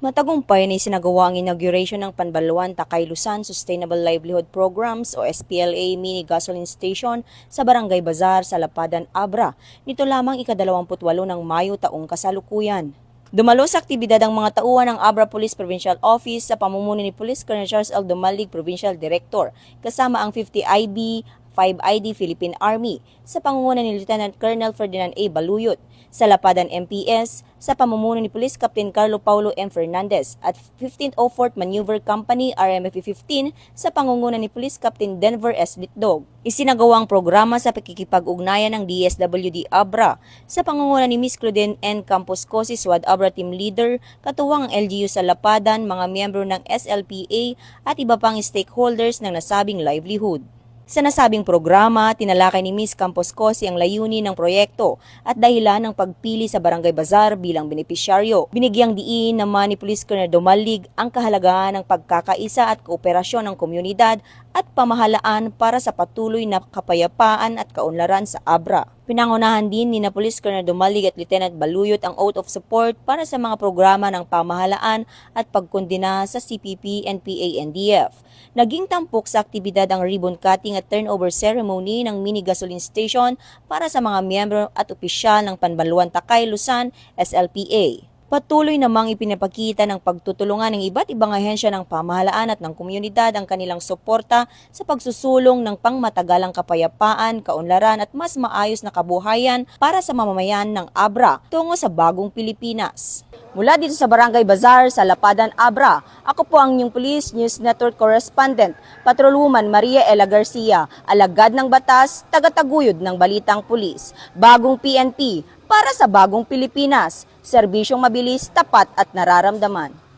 Matagumpay na isinagawa ang inauguration ng Panbaluan Takay Luzon Sustainable Livelihood Programs o SPLA Mini Gasoline Station sa Barangay Bazar sa Lapadan, Abra. Nito lamang ika-28 ng Mayo taong kasalukuyan. Dumalo sa aktibidad ang mga tauhan ng Abra Police Provincial Office sa pamumuno ni Police Colonel Charles L. Dumalig, Provincial Director, kasama ang 50 IB, 5 ID Philippine Army, sa pangunguna ni Lieutenant Colonel Ferdinand A. Baluyot, sa Lapadan MPS, sa pamumuno ni Police Captain Carlo Paulo M. Fernandez at 15th 04th Maneuver Company RMF-15 sa pangunguna ni Police Captain Denver S. Litdog. Isinagawa ang programa sa pakikipag-ugnayan ng DSWD Abra sa pangunguna ni Ms. Claudine N. Campos Cosi, SWAT Abra Team Leader, katuwang ang LGU sa Lapadan, mga miyembro ng SLPA at iba pang stakeholders ng nasabing livelihood. Sa nasabing programa, tinalakay ni Ms. Campos Cosi ang layunin ng proyekto at dahilan ng pagpili sa Barangay Bazar bilang benepisyaryo. Binigyang diin naman ni Police Colonel Dumalig ang kahalagahan ng pagkakaisa at kooperasyon ng komunidad at pamahalaan para sa patuloy na kapayapaan at kaunlaran sa Abra. Pinangunahan din ni Police Colonel Dumalig at Lieutenant Baluyot ang oath of support para sa mga programa ng pamahalaan at pagkondena sa CPP, NPA, NDF. Naging tampok sa aktibidad ang ribbon cutting at turnover ceremony ng mini gasoline station para sa mga miyembro at opisyal ng Panbaluan Takay Luzon, SLPA. Patuloy namang ipinapakita ng pagtutulungan ng iba't ibang ahensya ng pamahalaan at ng komunidad ang kanilang suporta sa pagsusulong ng pangmatagalang kapayapaan, kaunlaran at mas maayos na kabuhayan para sa mamamayan ng Abra tungo sa bagong Pilipinas. Mula dito sa Barangay Bazar sa Lapadan, Abra, ako po ang inyong Police News Network Correspondent, Patrolwoman Maria Ella Garcia, alagad ng batas, tagataguyod ng balitang pulis. Bagong PNP para sa bagong Pilipinas, serbisyong mabilis, tapat at nararamdaman.